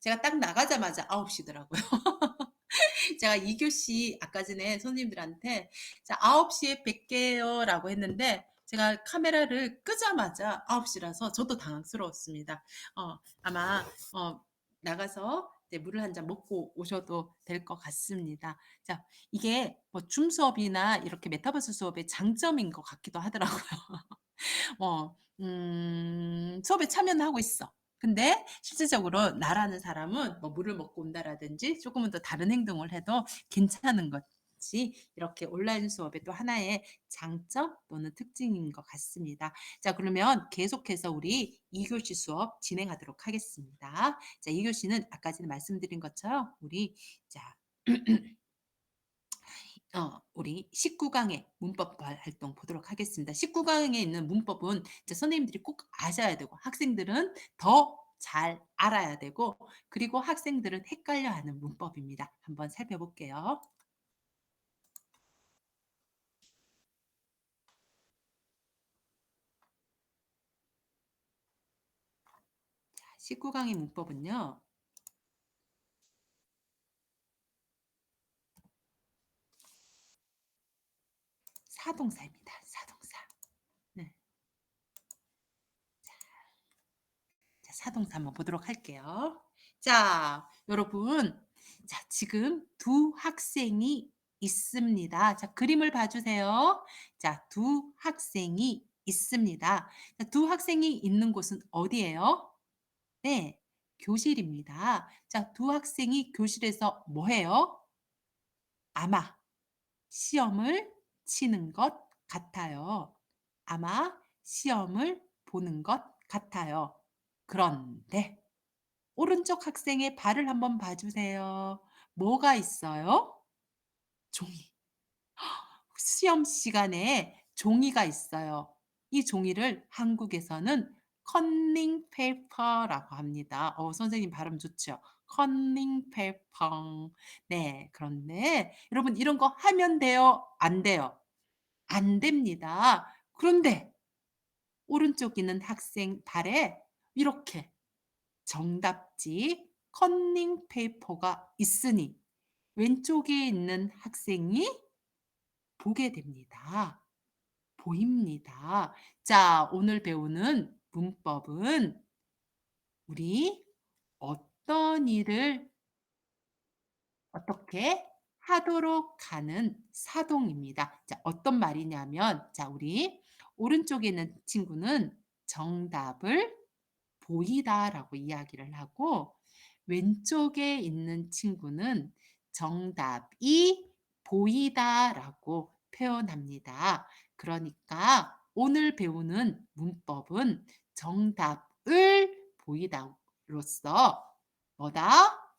제가 딱 나가자마자 9시더라고요. 제가 2교시 아까 전에 손님들한테 자 9시에 뵐게요라고 했는데 제가 카메라를 끄자마자 9시라서 저도 당황스러웠습니다. 아마 나가서 이제 물을 한 잔 먹고 오셔도 될 것 같습니다. 자, 이게 뭐 줌 수업이나 이렇게 메타버스 수업의 장점인 것 같기도 하더라고요. 수업에 참여는 하고 있어. 근데 실질적으로 나라는 사람은 뭐 물을 먹고 온다라든지 조금은 더 다른 행동을 해도 괜찮은 것이 이렇게 온라인 수업의 또 하나의 장점 또는 특징인 것 같습니다. 자, 그러면 계속해서 우리 2교시 수업 진행하도록 하겠습니다. 자, 2교시는 아까 전에 말씀드린 것처럼 우리 자 우리 19강의 문법 활동 보도록 하겠습니다. 19강에 있는 문법은 이제 선생님들이 꼭 아셔야 되고 학생들은 더 잘 알아야 되고 그리고 학생들은 헷갈려하는 문법입니다. 한번 살펴볼게요. 19강의 문법은요. 사동사입니다. 사동사. 네. 자, 사동사 한번 보도록 할게요. 자, 여러분. 자, 지금 두 학생이 있습니다. 자, 그림을 봐주세요. 자, 두 학생이 있습니다. 자, 두 학생이 있는 곳은 어디예요? 네, 교실입니다. 자, 두 학생이 교실에서 뭐 해요? 아마 시험을 치는 것 같아요. 아마 시험을 보는 것 같아요. 그런데 오른쪽 학생의 발을 한번 봐주세요. 뭐가 있어요? 종이. 시험 시간에 종이가 있어요. 이 종이를 한국에서는 컨닝 페이퍼라고 합니다. 선생님 발음 좋죠? 컨닝 페이퍼. 네, 그런데 여러분 이런 거 하면 돼요? 안 돼요? 안 됩니다. 그런데 오른쪽 있는 학생 발에 이렇게 정답지 컨닝 페이퍼가 있으니 왼쪽에 있는 학생이 보게 됩니다. 보입니다. 자, 오늘 배우는 문법은 우리 어떤 일을 어떻게 하도록 하는 사동입니다. 자, 어떤 말이냐면, 자, 우리 오른쪽에 있는 친구는 정답을 보이다라고 이야기를 하고, 왼쪽에 있는 친구는 정답이 보이다라고 표현합니다. 그러니까 오늘 배우는 문법은 정답을 보이다로서 뭐다?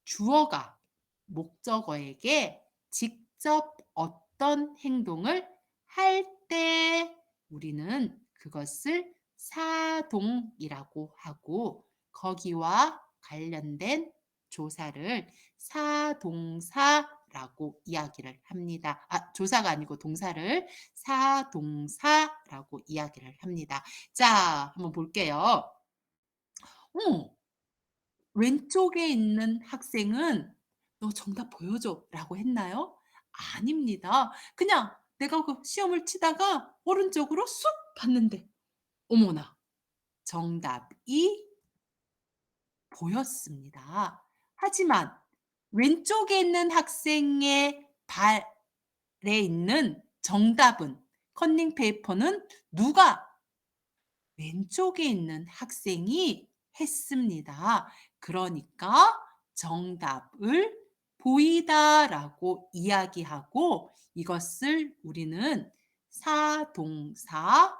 주어가 목적어에게 직접 어떤 행동을 할 때 우리는 그것을 사동이라고 하고 거기와 관련된 조사를 사동사라고 이야기를 합니다. 조사가 아니고 동사를 사동사라고 이야기를 합니다. 자, 한번 볼게요. 어, 왼쪽에 있는 학생은 "너 정답 보여줘."라고 했나요? 아닙니다. 그냥 내가 그 시험을 치다가 오른쪽으로 쑥 봤는데 어머나 정답이 보였습니다. 하지만 왼쪽에 있는 학생의 발에 있는 정답은 컨닝 페이퍼는 누가 왼쪽에 있는 학생이 했습니다. 그러니까 정답을 보이다라고 이야기하고 이것을 우리는 사동사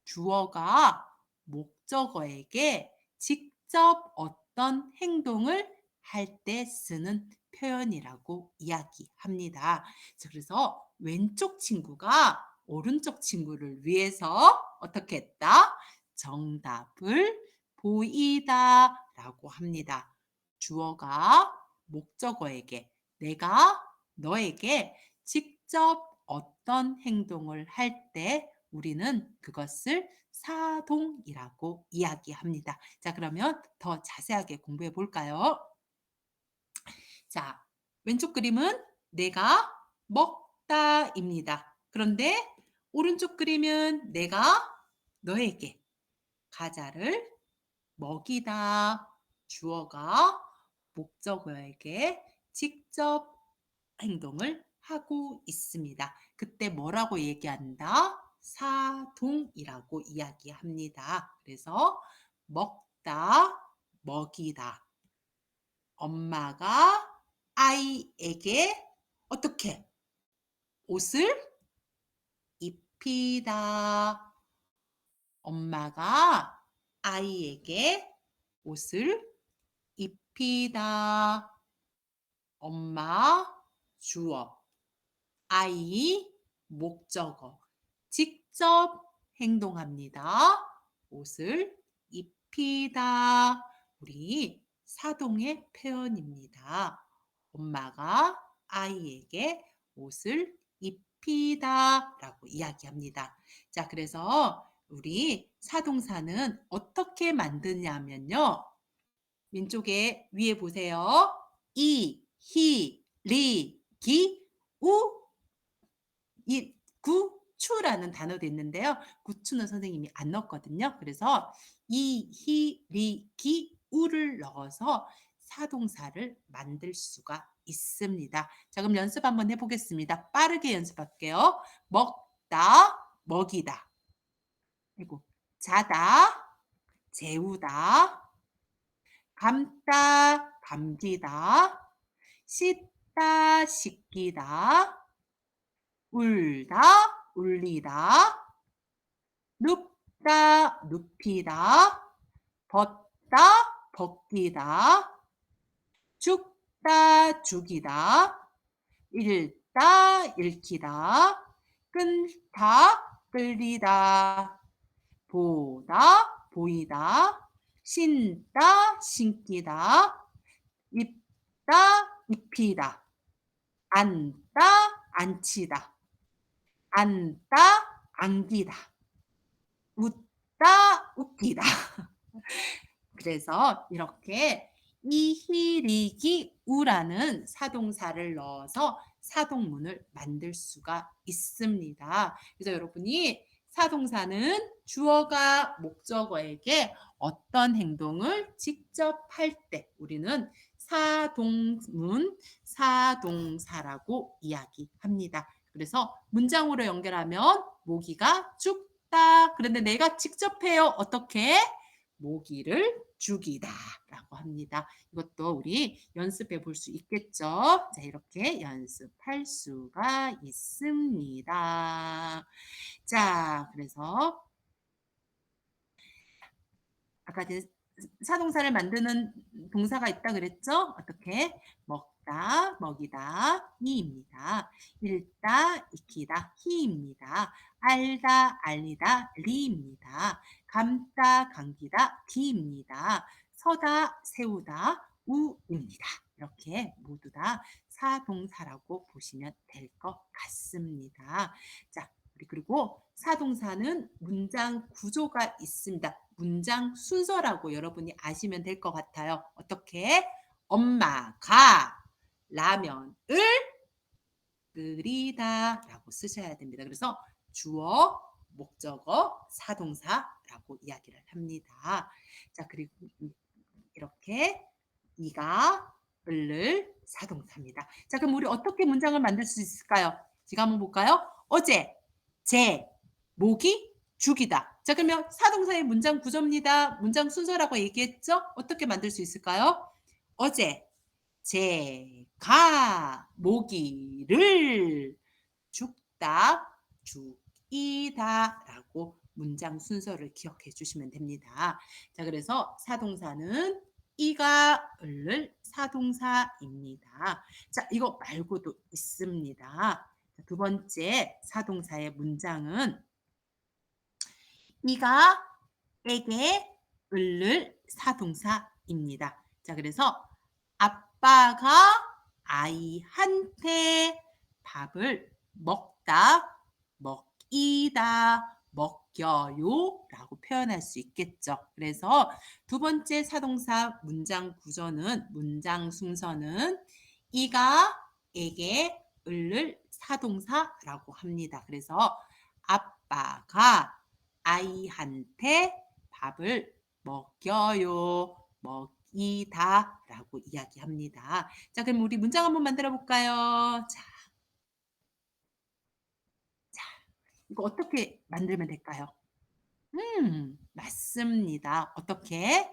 주어가 목적어에게 직접 어떤 행동을 할 때 쓰는 표현이라고 이야기합니다. 그래서 왼쪽 친구가 오른쪽 친구를 위해서 어떻게 했다? 정답을 보이다라고 합니다. 주어가 목적어에게 내가 너에게 직접 어떤 행동을 할 때 우리는 그것을 사동이라고 이야기합니다. 자, 그러면 더 자세하게 공부해 볼까요? 자, 왼쪽 그림은 내가 먹다입니다. 그런데 오른쪽 그림은 내가 너에게 과자를 먹이다. 주어가 목적어에게 직접 행동을 하고 있습니다. 그때 뭐라고 얘기한다? 사동이라고 이야기합니다. 그래서 먹다, 먹이다. 엄마가 아이에게 어떻게 옷을 입히다. 엄마가 아이에게 옷을 입히다. 엄마 주어, 아이 목적어. 직접 행동합니다. 옷을 입히다. 우리 사동의 표현입니다. 엄마가 아이에게 옷을 입히다 라고 이야기합니다. 자, 그래서 우리 사동사는 어떻게 만드냐면요. 왼쪽에 위에 보세요. 이, 히, 리, 기, 우, 이, 구, 추라는 단어도 있는데요. 구추는 선생님이 안 넣었거든요. 그래서 이, 히, 리, 기, 우를 넣어서 사동사를 만들 수가 있습니다. 자, 그럼 연습 한번 해보겠습니다. 빠르게 연습할게요. 먹다, 먹이다. 그리고 자다, 재우다, 감다, 감기다, 씻다, 씻기다, 울다, 울리다, 눕다, 눕히다, 벗다, 벗기다, 죽다, 죽이다, 읽다, 읽히다, 끊다, 끌리다, 보다, 보이다, 신다, 신기다, 입다, 입히다, 앉다, 앉히다, 앉다, 안기다, 웃다, 웃기다. 그래서 이렇게 이히리기 우라는 사동사를 넣어서 사동문을 만들 수가 있습니다. 그래서 여러분이 사동사는 주어가 목적어에게 어떤 행동을 직접 할 때 우리는 사동문, 사동사라고 이야기합니다. 그래서 문장으로 연결하면 모기가 죽다. 그런데 내가 직접 해요. 어떻게? 모기를 죽이다 라고 합니다. 이것도 우리 연습해 볼 수 있겠죠? 자, 이렇게 연습할 수가 있습니다. 자, 그래서 아까 사동사를 만드는 동사가 있다 그랬죠? 어떻게? 먹다, 먹이다, 이입니다. 읽다, 익히다, 히입니다. 알다, 알리다, 리입니다. 감다, 감기다, 기입니다. 서다, 세우다, 우입니다. 이렇게 모두 다 사동사라고 보시면 될 것 같습니다. 자, 그리고 사동사는 문장 구조가 있습니다. 문장 순서라고 여러분이 아시면 될 것 같아요. 어떻게? 엄마가 라면을 끓이다 라고 쓰셔야 됩니다. 그래서 주어, 목적어, 사동사라고 이야기를 합니다. 자, 그리고 이렇게 이가, 을을 사동사입니다. 자, 그럼 우리 어떻게 문장을 만들 수 있을까요? 제가 한번 볼까요? 어제, 제, 모기, 죽이다. 자, 그러면 사동사의 문장 구조입니다. 문장 순서라고 얘기했죠? 어떻게 만들 수 있을까요? 어제, 제가 모기를 죽다, 죽이다 라고 문장 순서를 기억해 주시면 됩니다. 자, 그래서 사동사는 이가, 을을 사동사입니다. 자, 이거 말고도 있습니다. 두 번째 사동사의 문장은 이가, 에게, 을을 사동사입니다. 자, 그래서 아빠가 아이한테 밥을 먹다, 먹이다, 먹여요라고 표현할 수 있겠죠. 그래서 두 번째 사동사 문장 구조는 문장 순서는 이가 에게 을을 사동사라고 합니다. 그래서 아빠가 아이한테 밥을 먹여요. 먹이다라고 이야기합니다. 자, 그럼 우리 문장 한번 만들어 볼까요? 자, 이거 어떻게 만들면 될까요? 맞습니다. 어떻게?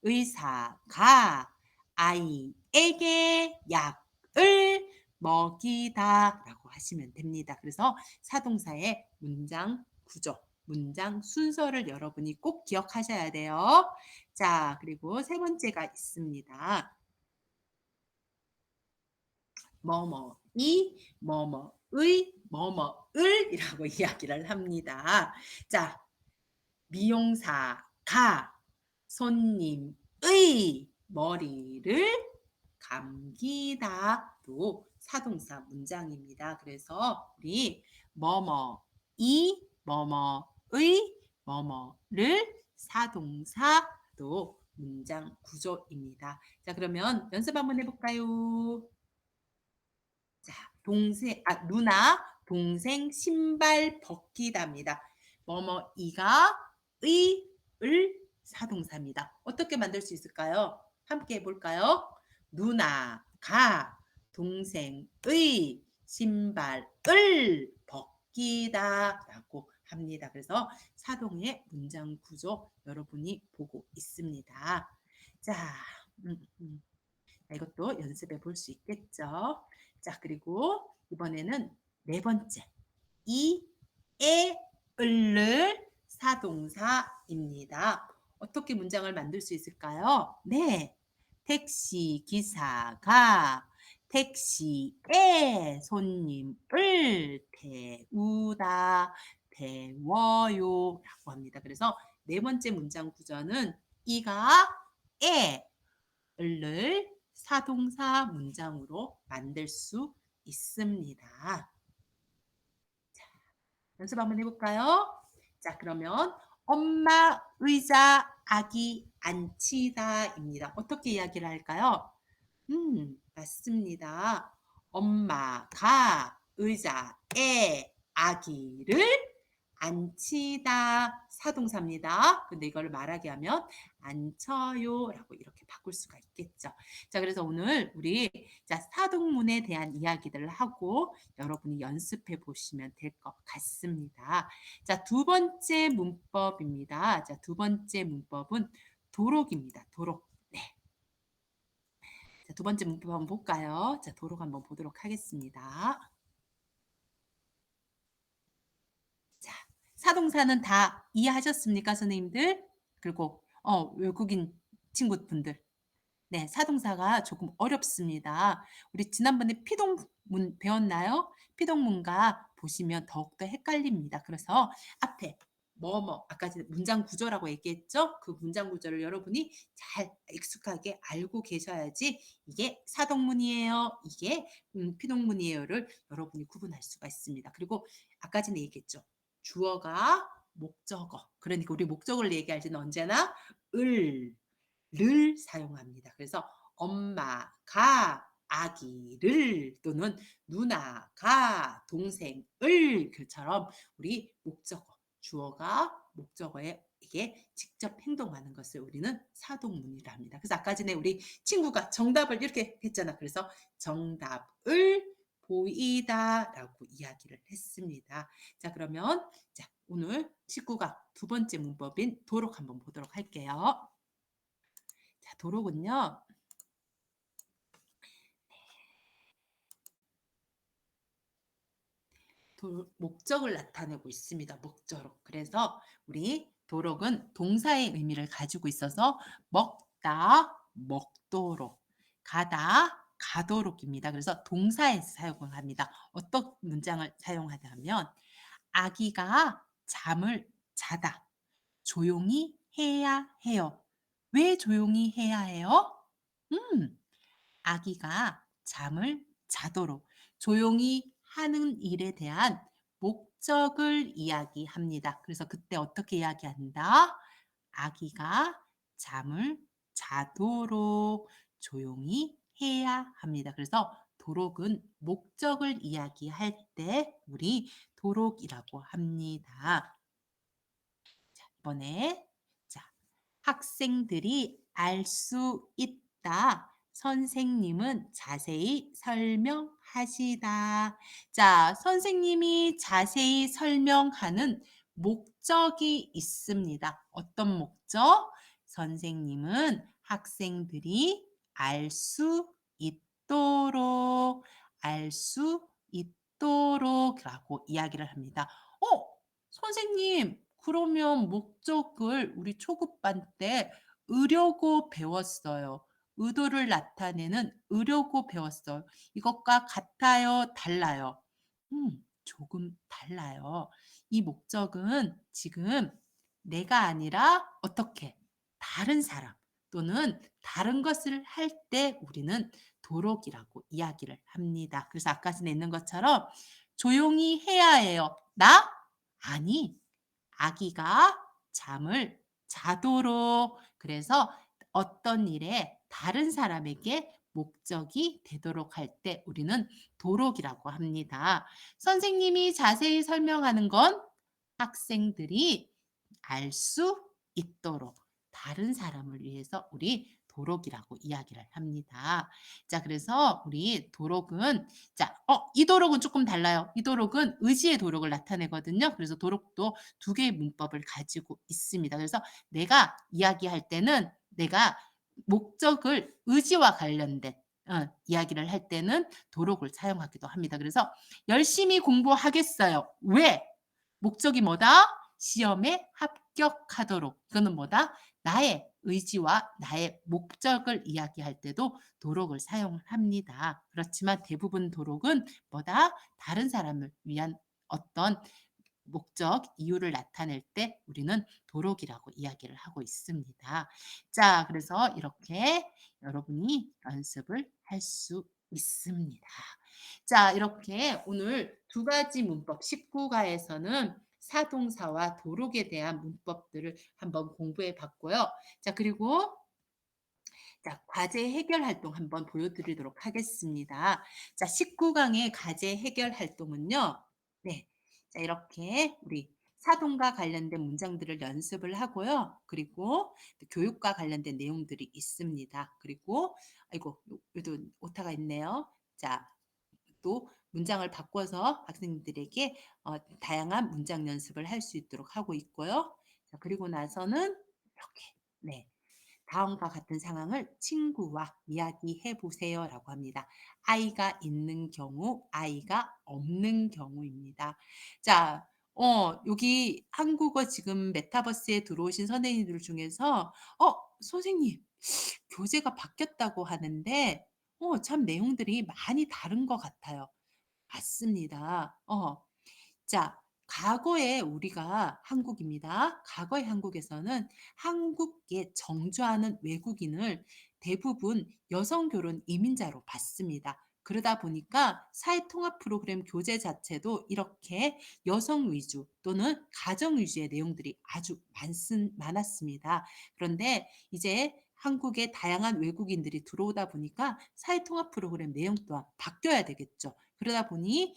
의사가 아이에게 약을 먹이다라고 하시면 됩니다. 그래서 사동사의 문장 구조, 문장 순서를 여러분이 꼭 기억하셔야 돼요. 자, 그리고 세 번째가 있습니다. 뭐뭐이, 뭐뭐의, 뭐뭐을이라고 이야기를 합니다. 자, 미용사가 손님의 머리를 감기다도 사동사 문장입니다. 그래서 우리 뭐뭐이, 뭐뭐의, 뭐뭐를 사동사도 문장 구조입니다. 자, 그러면 연습 한번 해볼까요? 자, 누나, 동생 신발 벗기다입니다. 뭐뭐이가 을 사동사입니다. 어떻게 만들 수 있을까요? 함께 해볼까요? 누나가 동생의 신발을 벗기다라고 합니다. 그래서 사동의 문장 구조 여러분이 보고 있습니다. 자, 음, 음. 이것도 연습해 볼 수 있겠죠. 자, 그리고 이번에는 네 번째. 이, 에, 을을 사동사입니다. 어떻게 문장을 만들 수 있을까요? 네. 택시 기사가 택시에 손님을 태우다, 태워요 라고 합니다. 그래서 네 번째 문장 구조는 이가 에, 을을 사동사 문장으로 만들 수 있습니다. 연습 한번 해볼까요? 자, 그러면 엄마 의자 아기 앉히다입니다. 어떻게 이야기를 할까요? 맞습니다. 엄마가 의자에 아기를 앉히다 사동사입니다. 근데 이걸 말하게 하면 앉혀요라고 이렇게 바꿀 수가 있겠죠. 자, 그래서 오늘 우리 사동문에 대한 이야기들을 하고 여러분이 연습해 보시면 될 것 같습니다. 자, 두 번째 문법입니다. 자, 두 번째 문법은 도록입니다. 도록. 네. 자, 두 번째 문법 한번 볼까요? 자, 도록 한번 보도록 하겠습니다. 자, 사동사는 다 이해하셨습니까, 선생님들? 그리고 외국인 친구분들. 네, 사동사가 조금 어렵습니다. 우리 지난번에 피동문 배웠나요? 피동문과 보시면 더욱더 헷갈립니다. 그래서 앞에 아까 문장 구조라고 얘기했죠? 그 문장 구조를 여러분이 잘 익숙하게 알고 계셔야지 이게 사동문이에요, 이게 피동문이에요를 여러분이 구분할 수가 있습니다. 그리고 아까 전에 얘기했죠. 주어가 목적어. 그러니까 우리 목적어를 얘기할 때는 언제나 를 사용합니다. 그래서 엄마가 아기를 또는 누나가 동생을 그처럼 우리 목적어, 주어가 목적어에 이게 직접 행동하는 것을 우리는 사동문이라 합니다. 그래서 아까 전에 우리 친구가 정답을 이렇게 했잖아. 그래서 정답을 보이다라고 이야기를 했습니다. 자, 그러면 오늘 친구가 두 번째 문법인 도록 한번 보도록 할게요. 자, 도록은요. 목적을 나타내고 있습니다. 목적으로. 그래서 우리 도록은 동사의 의미를 가지고 있어서 먹다, 먹도록, 가다, 가도록입니다. 그래서 동사에서 사용을 합니다. 어떤 문장을 사용하냐면 아기가 잠을 자다. 조용히 해야 해요. 왜 조용히 해야 해요? 음, 아기가 잠을 자도록 조용히 하는 일에 대한 목적을 이야기합니다. 그래서 그때 어떻게 이야기한다? 아기가 잠을 자도록 조용히 해야 합니다. 그래서 도록은 목적을 이야기할 때 우리 도록이라고 합니다. 자, 이번에 자, 학생들이 알 수 있다. 선생님은 자세히 설명하시다. 자, 선생님이 자세히 설명하는 목적이 있습니다. 어떤 목적? 선생님은 학생들이 알 수 있도록, 알 수 있도록이라고 이야기를 합니다. 선생님, 그러면 목적을 우리 초급반 때 의려고 배웠어요. 의도를 나타내는 의려고 배웠어요. 이것과 같아요, 달라요? 조금 달라요. 이 목적은 지금 내가 아니라 어떻게 다른 사람 또는 다른 것을 할 때 우리는 도록이라고 이야기를 합니다. 그래서 아까 전에 있는 것처럼 조용히 해야 해요. 나? 아니, 아기가 잠을 자도록. 그래서 어떤 일에 다른 사람에게 목적이 되도록 할 때 우리는 도록이라고 합니다. 선생님이 자세히 설명하는 건 학생들이 알 수 있도록 다른 사람을 위해서 우리 도록이라고 이야기를 합니다. 자, 그래서 우리 도록은 이 도록은 조금 달라요. 이 도록은 의지의 도록을 나타내거든요. 그래서 도록도 두 개의 문법을 가지고 있습니다. 그래서 내가 이야기할 때는 내가 목적을 의지와 관련된 이야기를 할 때는 도록을 사용하기도 합니다. 그래서 열심히 공부하겠어요. 왜? 목적이 뭐다? 시험에 합격하도록. 이거는 뭐다? 나의 의지와 나의 목적을 이야기할 때도 도록을 사용합니다. 그렇지만 대부분 도록은 뭐다? 다른 사람을 위한 어떤 목적, 이유를 나타낼 때 우리는 도록이라고 이야기를 하고 있습니다. 자, 그래서 이렇게 여러분이 연습을 할 수 있습니다. 자, 이렇게 오늘 두 가지 문법 19가에서는 사동사와 도록에 대한 문법들을 한번 공부해 봤고요. 자, 그리고 자, 과제 해결 활동 한번 보여드리도록 하겠습니다. 자, 19강의 과제 해결 활동은요. 네. 자, 이렇게 우리 사동과 관련된 문장들을 연습을 하고요. 그리고 교육과 관련된 내용들이 있습니다. 그리고 아이고, 여기도 오타가 있네요. 자, 또 문장을 바꿔서 학생들에게 다양한 문장 연습을 할 수 있도록 하고 있고요. 자, 그리고 나서는 이렇게 네. 다음과 같은 상황을 친구와 이야기해 보세요라고 합니다. 아이가 있는 경우, 아이가 없는 경우입니다. 자, 여기 한국어 지금 메타버스에 들어오신 선생님들 중에서 선생님, 교재가 바뀌었다고 하는데 참 내용들이 많이 다른 것 같아요. 맞습니다. 자, 과거에 우리가 한국입니다. 과거의 한국에서는 한국에 정주하는 외국인을 대부분 여성 결혼 이민자로 봤습니다. 그러다 보니까 사회통합 프로그램 교재 자체도 이렇게 여성 위주 또는 가정 위주의 내용들이 아주 많았습니다. 그런데 이제 한국에 다양한 외국인들이 들어오다 보니까 사회통합 프로그램 내용 또한 바뀌어야 되겠죠. 그러다 보니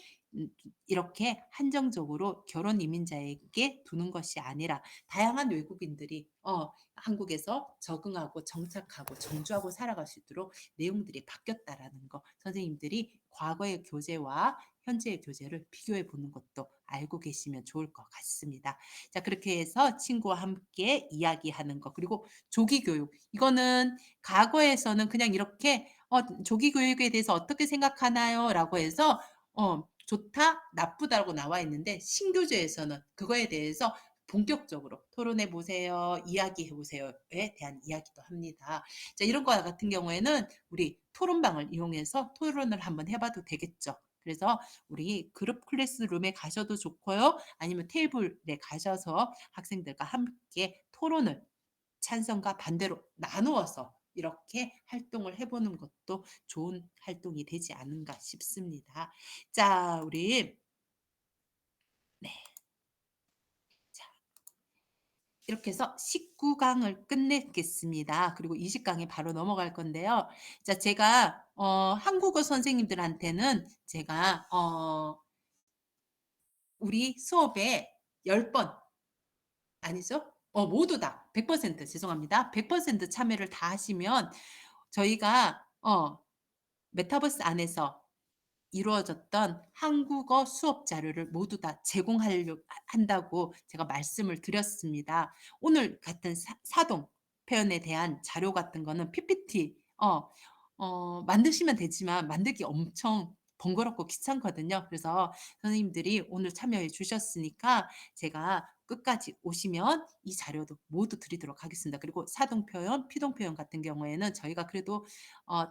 이렇게 한정적으로 결혼 이민자에게 두는 것이 아니라 다양한 외국인들이 한국에서 적응하고 정착하고 정주하고 살아갈 수 있도록 내용들이 바뀌었다라는 거 선생님들이 과거의 교재와 현재의 교재를 비교해 보는 것도 알고 계시면 좋을 것 같습니다. 자, 그렇게 해서 친구와 함께 이야기하는 것 그리고 조기 교육 이거는 과거에서는 그냥 이렇게 조기 교육에 대해서 어떻게 생각하나요? 라고 해서 좋다, 나쁘다라고 나와 있는데 신교재에서는 그거에 대해서 본격적으로 토론해 보세요, 이야기해 보세요에 대한 이야기도 합니다. 자, 이런 거 같은 경우에는 우리 토론방을 이용해서 토론을 한번 해봐도 되겠죠. 그래서 우리 그룹 클래스룸에 가셔도 좋고요. 아니면 테이블에 가셔서 학생들과 함께 토론을 찬성과 반대로 나누어서 이렇게 활동을 해보는 것도 좋은 활동이 되지 않은가 싶습니다. 자, 우리 이렇게 해서 19 강을 끝내겠습니다. 그리고 20 강에 바로 넘어갈 건데요. 자, 제가 한국어 선생님들한테는 제가 우리 수업에 10번 아니죠? 모두 다 100% 죄송합니다. 100% 참여를 다 하시면 저희가 메타버스 안에서 이루어졌던 한국어 수업 자료를 모두 다 제공하려 한다고 제가 말씀을 드렸습니다. 오늘 같은 사동 표현에 대한 자료 같은 거는 PPT 만드시면 되지만 만들기 엄청 번거롭고 귀찮거든요. 그래서 선생님들이 오늘 참여해 주셨으니까 제가 끝까지 오시면 이 자료도 모두 드리도록 하겠습니다. 그리고 사동 표현, 피동 표현 같은 경우에는 저희가 그래도 어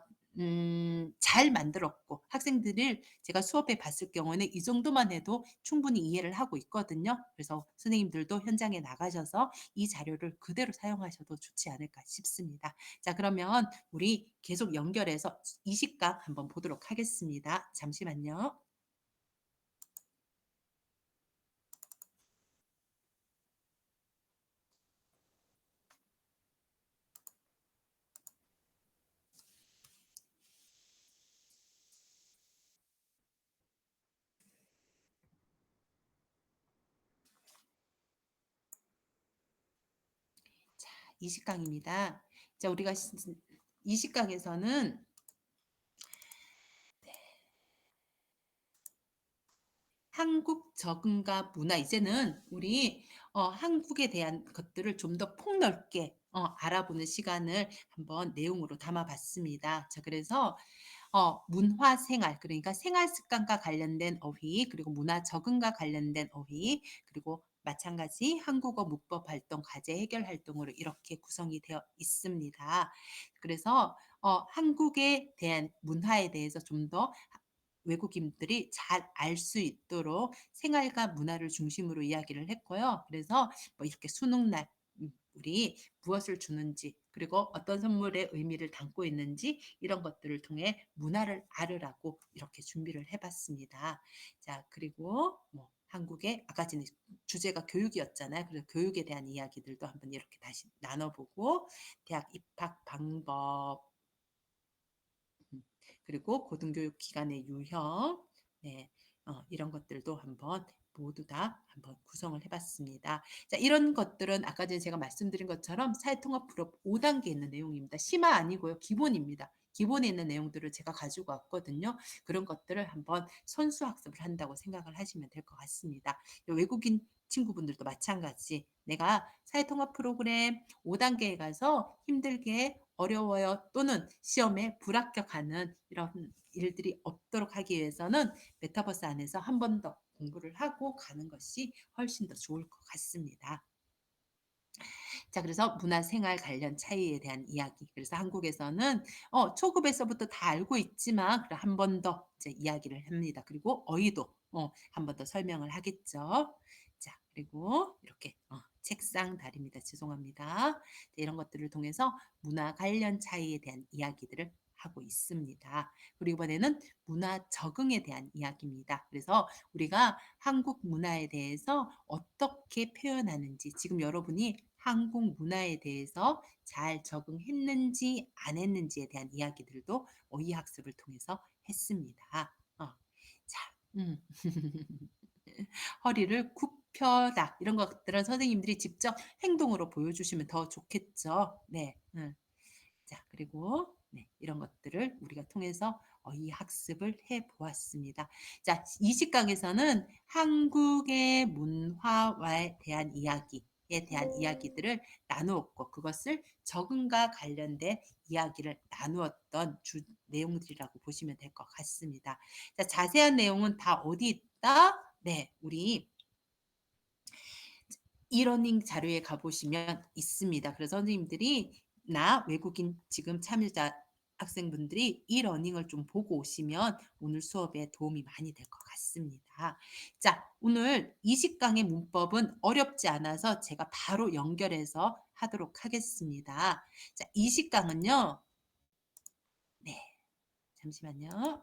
잘 만들었고 학생들을 제가 수업해 봤을 경우에는 이 정도만 해도 충분히 이해를 하고 있거든요. 그래서 선생님들도 현장에 나가셔서 이 자료를 그대로 사용하셔도 좋지 않을까 싶습니다. 자, 그러면 우리 계속 연결해서 20강 한번 보도록 하겠습니다. 잠시만요. 자, 20 강입니다. 자, 우리가 20 강에서는 한국 적응과 문화 이제는 우리 한국에 대한 것들을 좀 더 폭넓게 알아보는 시간을 한번 내용으로 담아 봤습니다. 자, 그래서 문화 생활 그러니까 생활 습관과 관련된 어휘 그리고 문화 적응과 관련된 어휘 그리고 마찬가지 한국어 문법 활동, 과제 해결 활동으로 이렇게 구성이 되어 있습니다. 그래서 한국에 대한 문화에 대해서 좀더 외국인들이 잘 알 수 있도록 생활과 문화를 중심으로 이야기를 했고요. 그래서 뭐 이렇게 수능날 우리 무엇을 주는지 그리고 어떤 선물의 의미를 담고 있는지 이런 것들을 통해 문화를 알으라고 이렇게 준비를 해 봤습니다. 자, 그리고 뭐 한국의 아까 전에 주제가 교육이었잖아요. 그래서 교육에 대한 이야기들도 한번 이렇게 다시 나눠 보고 대학 입학 방법 그리고 고등교육 기관의 유형 네. 이런 것들도 한번 모두 다 한번 구성을 해 봤습니다. 자, 이런 것들은 아까 전에 제가 말씀드린 것처럼 사회통합 프로 5 단계에 있는 내용입니다. 심화 아니고요. 기본입니다. 기본에 있는 내용들을 제가 가지고 왔거든요. 그런 것들을 한번 선수 학습을 한다고 생각을 하시면 될 것 같습니다. 외국인 친구분들도 마찬가지. 내가 사회통합 프로그램 5 단계에 가서 힘들게 어려워요 또는 시험에 불합격하는 이런 일들이 없도록 하기 위해서는 메타버스 안에서 한 번 더 공부를 하고 가는 것이 훨씬 더 좋을 것 같습니다. 자, 그래서 문화 생활 관련 차이에 대한 이야기. 그래서 한국에서는 초급에서부터 다 알고 있지만 한 번 더 이제 이야기를 합니다. 그리고 어휘도 한 번 더 설명을 하겠죠. 자, 그리고 이렇게 책상 다리입니다. 죄송합니다. 네, 이런 것들을 통해서 문화 관련 차이에 대한 이야기들을 하고 있습니다. 그리고 이번에는 문화 적응에 대한 이야기입니다. 그래서 우리가 한국 문화에 대해서 어떻게 표현하는지 지금 여러분이 한국 문화에 대해서 잘 적응했는지 안 했는지에 대한 이야기들도 어휘 학습을 통해서 했습니다. 자, 허리를 굽혀다 이런 것들은 선생님들이 직접 행동으로 보여주시면 더 좋겠죠. 네. 자, 그리고 네, 이런 것들을 우리가 통해서 이 학습을 해 보았습니다. 자, 이 식강에서는 한국의 문화에 대한 이야기에 대한 이야기들을 나누었고 그것을 적응과 관련된 이야기를 나누었던 주 내용들이라고 보시면 될 것 같습니다. 자, 자세한 내용은 다 어디 있다? 네, 우리 이러닝 자료에 가보시면 있습니다. 그래서 선생님들이 나 외국인 지금 참여자 학생분들이 이 러닝을 좀 보고 오시면 오늘 수업에 도움이 많이 될 것 같습니다. 자, 오늘 20강의 문법은 어렵지 않아서 제가 바로 연결해서 하도록 하겠습니다. 자, 20강은요. 네, 잠시만요.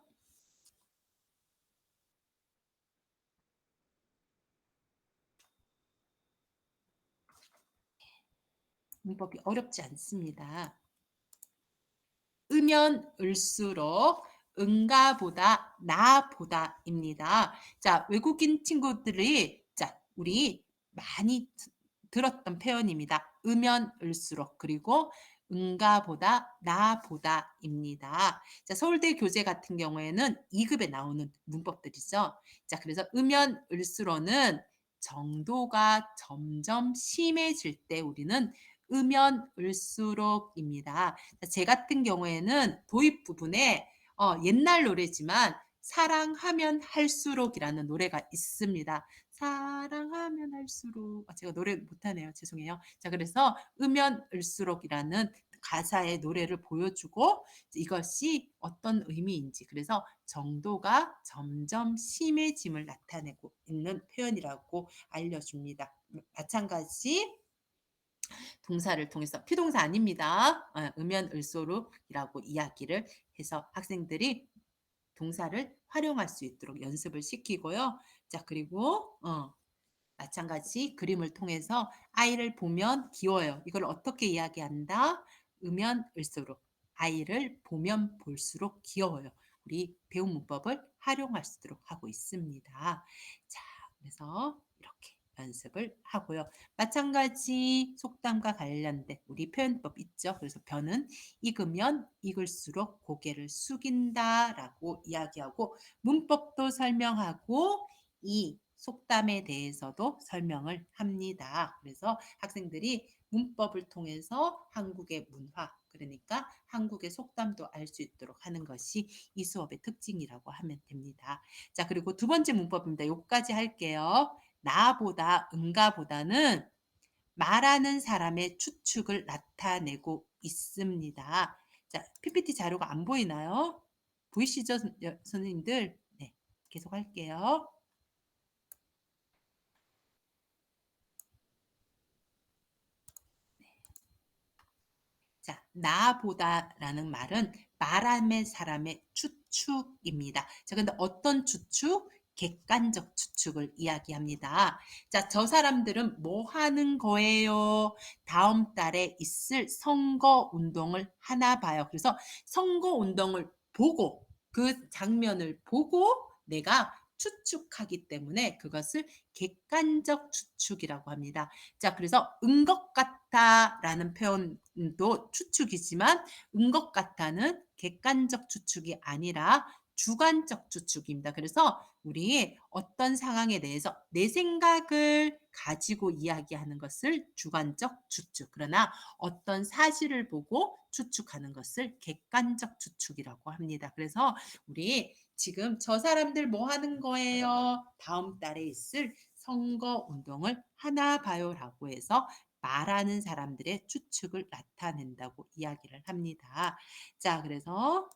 문법이 어렵지 않습니다. 으면 을수록 응가보다 나보다입니다. 자, 외국인 친구들이 자, 우리 많이 들었던 표현입니다. 으면 을수록 그리고 응가보다 나보다입니다. 자, 서울대 교재 같은 경우에는 2급에 나오는 문법들이죠. 자, 그래서 으면 을수록은 정도가 점점 심해질 때 우리는 으면 을수록입니다. 제 같은 경우에는 도입 부분에 옛날 노래지만 사랑하면 할수록이라는 노래가 있습니다. 사랑하면 할수록 제가 노래 못하네요. 죄송해요. 자, 그래서 으면을수록이라는 가사의 노래를 보여주고 이것이 어떤 의미인지 그래서 정도가 점점 심해짐을 나타내고 있는 표현이라고 알려줍니다. 마찬가지 동사를 통해서 피동사 아닙니다. 음연을소록이라고 이야기를 해서 학생들이 동사를 활용할 수 있도록 연습을 시키고요. 자, 그리고 마찬가지 그림을 통해서 아이를 보면 귀여워요. 이걸 어떻게 이야기한다? 음연을수록 아이를 보면 볼수록 귀여워요. 우리 배운 문법을 활용할 수 있도록 하고 있습니다. 자, 그래서 이렇게 연습을 하고요. 마찬가지 속담과 관련된 우리 표현법 있죠. 그래서 변은 익으면 익을수록 고개를 숙인다라고 이야기하고 문법도 설명하고 이 속담에 대해서도 설명을 합니다. 그래서 학생들이 문법을 통해서 한국의 문화, 그러니까 한국의 속담도 알 수 있도록 하는 것이 이 수업의 특징이라고 하면 됩니다. 자, 그리고 두 번째 문법입니다. 여기까지 할게요. 나보다, 응가보다는 말하는 사람의 추측을 나타내고 있습니다. 자, PPT 자료가 안 보이나요? 보이시죠, 선생님들? 네, 계속 할게요. 자, 나보다라는 말은 말함의 사람의 추측입니다. 자, 근데 어떤 추측? 객관적 추측을 이야기합니다. 자, 저 사람들은 뭐 하는 거예요? 다음 달에 있을 선거 운동을 하나 봐요. 그래서 선거 운동을 보고 그 장면을 보고 내가 추측하기 때문에 그것을 객관적 추측이라고 합니다. 자, 그래서 은 것 같다라는 표현도 추측이지만 은 것 같다는 객관적 추측이 아니라 주관적 추측입니다. 그래서 우리 어떤 상황에 대해서 내 생각을 가지고 이야기하는 것을 주관적 추측, 그러나 어떤 사실을 보고 추측하는 것을 객관적 추측이라고 합니다. 그래서 우리 지금 저 사람들 뭐 하는 거예요? 다음 달에 있을 선거 운동을 하나 봐요라고 해서 말하는 사람들의 추측을 나타낸다고 이야기를 합니다. 자, 그래서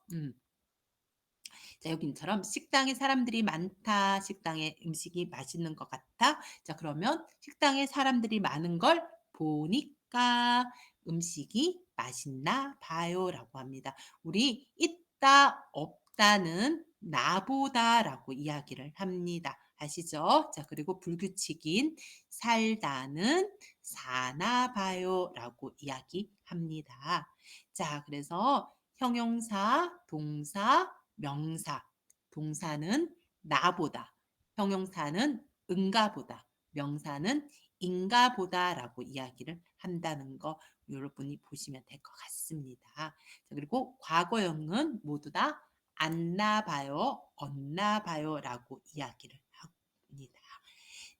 자, 여기처럼 식당에 사람들이 많다. 식당에 음식이 맛있는 것 같다. 자, 그러면 식당에 사람들이 많은 걸 보니까 음식이 맛있나 봐요라고 합니다. 우리 있다 없다는 나보다라고 이야기를 합니다. 아시죠? 자, 그리고 불규칙인 살다는 사나 봐요라고 이야기합니다. 자, 그래서 형용사, 동사, 명사, 동사는 나보다, 형용사는 응가보다, 명사는 인가보다라고 이야기를 한다는 거 여러분이 보시면 될 것 같습니다. 자, 그리고 과거형은 모두 다 안나봐요, 엇나봐요라고 이야기를 합니다.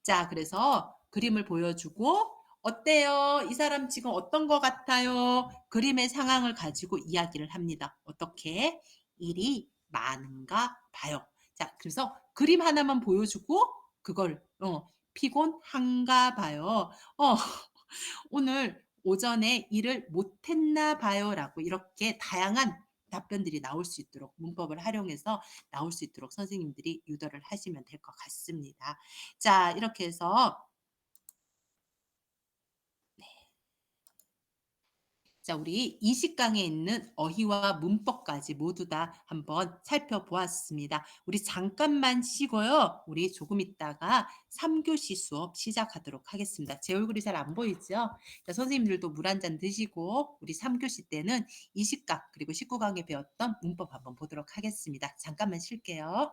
자, 그래서 그림을 보여주고 어때요? 이 사람 지금 어떤 것 같아요? 그림의 상황을 가지고 이야기를 합니다. 어떻게? 일이 많은가 봐요. 자, 그래서 그림 하나만 보여주고 그걸 피곤한가 봐요. 오늘 오전에 일을 못했나 봐요라고 이렇게 다양한 답변들이 나올 수 있도록 문법을 활용해서 나올 수 있도록 선생님들이 유도를 하시면 될 것 같습니다. 자, 이렇게 해서 자, 우리 20강에 있는 어휘와 문법까지 모두 다 한번 살펴보았습니다. 우리 잠깐만 쉬고요. 우리 조금 있다가 3교시 수업 시작하도록 하겠습니다. 제 얼굴이 잘 안 보이죠? 자, 선생님들도 물 한 잔 드시고 우리 3교시 때는 20강 그리고 19강에 배웠던 문법 한번 보도록 하겠습니다. 잠깐만 쉴게요.